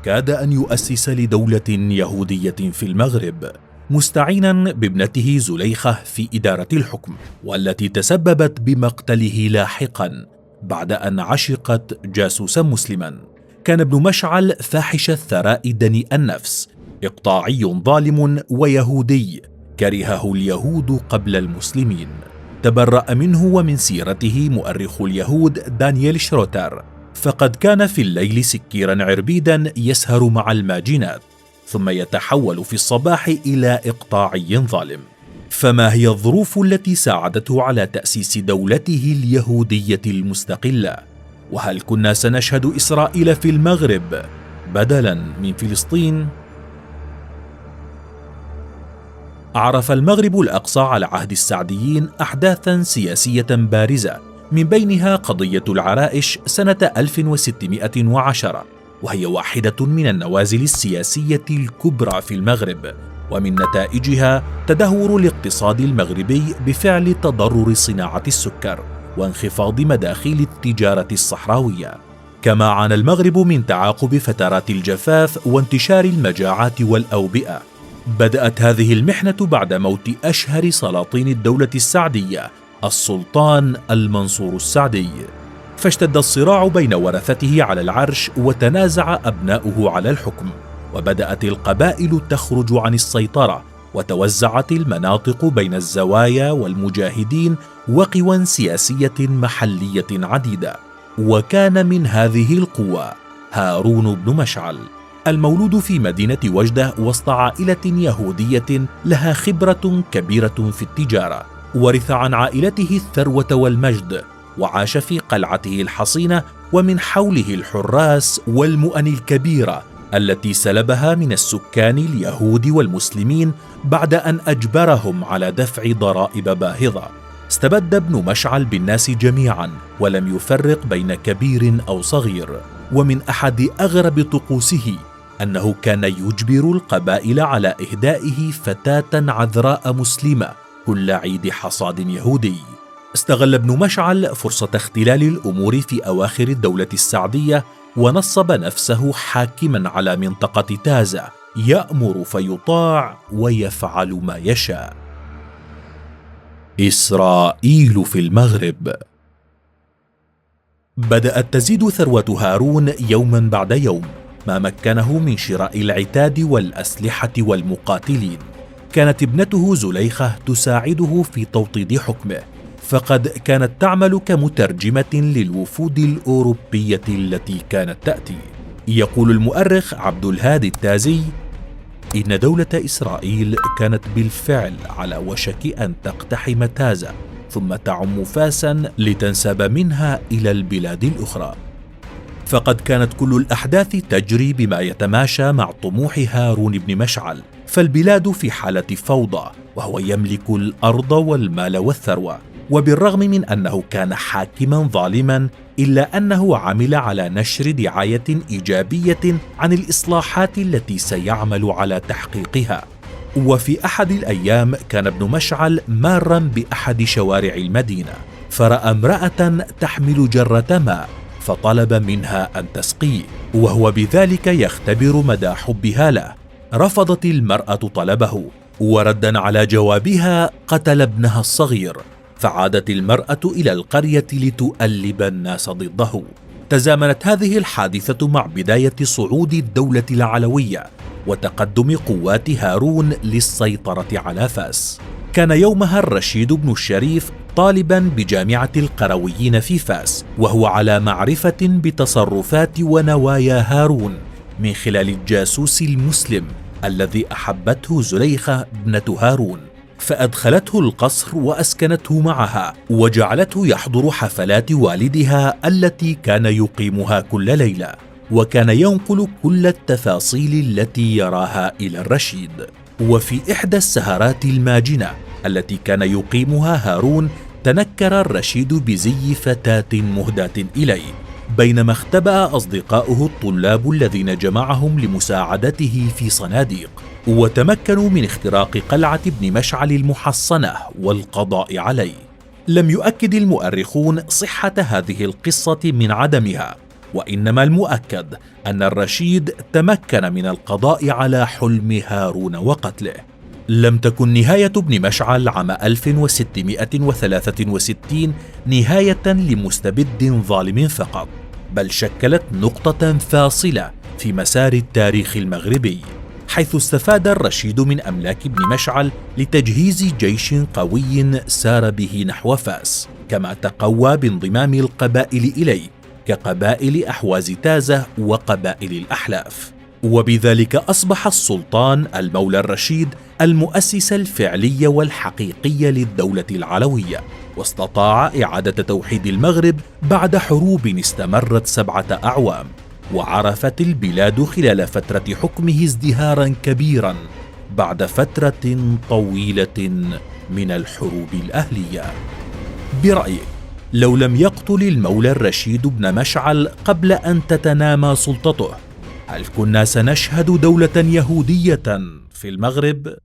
كاد أن يؤسس لدولة يهودية في المغرب، مستعينا بابنته زليخة في إدارة الحكم، والتي تسببت بمقتله لاحقا بعد أن عشقت جاسوسا مسلما. كان ابن مشعل فاحش الثراء دنيء النفس، إقطاعي ظالم ويهودي كرهه اليهود قبل المسلمين. تبرأ منه ومن سيرته مؤرخ اليهود دانييل شروتر، فقد كان في الليل سكيرا عربيدا يسهر مع الماجنات، ثم يتحول في الصباح إلى إقطاعي ظالم. فما هي الظروف التي ساعدته على تأسيس دولته اليهودية المستقلة؟ وهل كنا سنشهد إسرائيل في المغرب بدلا من فلسطين؟ عرف المغرب الأقصى على عهد السعديين أحداثا سياسية بارزة، من بينها قضية العرائش سنة 1610، وهي واحدة من النوازل السياسية الكبرى في المغرب، ومن نتائجها تدهور الاقتصاد المغربي بفعل تضرر صناعة السكر وانخفاض مداخيل التجارة الصحراوية. كما عانى المغرب من تعاقب فترات الجفاف وانتشار المجاعات والأوبئة. بدأت هذه المحنة بعد موت أشهر سلاطين الدولة السعدية، السلطان المنصور السعدي، فاشتد الصراع بين ورثته على العرش وتنازع أبناؤه على الحكم، وبدأت القبائل تخرج عن السيطرة، وتوزعت المناطق بين الزوايا والمجاهدين وقوى سياسية محلية عديدة. وكان من هذه القوى هارون بن مشعل، المولود في مدينة وجدة وسط عائلة يهودية لها خبرة كبيرة في التجارة، ورث عن عائلته الثروة والمجد، وعاش في قلعته الحصينة ومن حوله الحراس والمؤن الكبيرة التي سلبها من السكان اليهود والمسلمين بعد أن أجبرهم على دفع ضرائب باهظة. استبد ابن مشعل بالناس جميعا ولم يفرق بين كبير أو صغير، ومن أحد أغرب طقوسه أنه كان يجبر القبائل على إهدائه فتاة عذراء مسلمة كل عيد حصاد يهودي. استغل ابن مشعل فرصة اختلال الأمور في أواخر الدولة السعدية، ونصب نفسه حاكما على منطقة تازة، يأمر فيطاع ويفعل ما يشاء. إسرائيل في المغرب. بدأت تزيد ثروة هارون يوما بعد يوم، ما مكنه من شراء العتاد والأسلحة والمقاتلين. كانت ابنته زليخة تساعده في توطيد حكمه، فقد كانت تعمل كمترجمة للوفود الأوروبية التي كانت تأتي. يقول المؤرخ عبد الهادي التازي إن دولة إسرائيل كانت بالفعل على وشك أن تقتحم تازة ثم تعم فاسا لتنسب منها إلى البلاد الأخرى، فقد كانت كل الأحداث تجري بما يتماشى مع طموح هارون بن مشعل، فالبلاد في حالة فوضى وهو يملك الأرض والمال والثروة. وبالرغم من أنه كان حاكما ظالما، إلا أنه عمل على نشر دعاية إيجابية عن الإصلاحات التي سيعمل على تحقيقها. وفي أحد الأيام كان ابن مشعل مارا بأحد شوارع المدينة، فرأى امرأة تحمل جرة ماء، فطلب منها أن تسقيه، وهو بذلك يختبر مدى حبها له. رفضت المرأة طلبه، وردا على جوابها قتل ابنها الصغير، فعادت المرأة إلى القرية لتؤلب الناس ضده. تزامنت هذه الحادثة مع بداية صعود الدولة العلوية وتقدم قوات هارون للسيطرة على فاس. كان يومها الرشيد بن الشريف طالبا بجامعة القرويين في فاس، وهو على معرفة بتصرفات ونوايا هارون من خلال الجاسوس المسلم الذي أحبته زليخة ابنة هارون، فأدخلته القصر وأسكنته معها، وجعلته يحضر حفلات والدها التي كان يقيمها كل ليلة، وكان ينقل كل التفاصيل التي يراها إلى الرشيد. وفي إحدى السهرات الماجنة التي كان يقيمها هارون، تنكر الرشيد بزي فتاة مهداة إليه، بينما اختبأ أصدقاؤه الطلاب الذين جمعهم لمساعدته في صناديق، وتمكنوا من اختراق قلعة ابن مشعل المحصنة والقضاء عليه. لم يؤكد المؤرخون صحة هذه القصة من عدمها، وإنما المؤكد أن الرشيد تمكن من القضاء على حلم هارون وقتله. لم تكن نهاية ابن مشعل عام 1663 نهاية لمستبد ظالم فقط، بل شكلت نقطة فاصلة في مسار التاريخ المغربي، حيث استفاد الرشيد من أملاك ابن مشعل لتجهيز جيش قوي سار به نحو فاس، كما تقوى بانضمام القبائل إليه كقبائل أحواز تازة وقبائل الأحلاف، وبذلك أصبح السلطان المولى الرشيد المؤسس الفعلي والحقيقي للدولة العلوية، واستطاع إعادة توحيد المغرب بعد حروب استمرت 7 أعوام، وعرفت البلاد خلال فترة حكمه ازدهارا كبيرا بعد فترة طويلة من الحروب الأهلية. برأيك، لو لم يقتل المولى الرشيد ابن مشعل قبل أن تتنامى سلطته، هل كنا سنشهد دولة يهودية في المغرب؟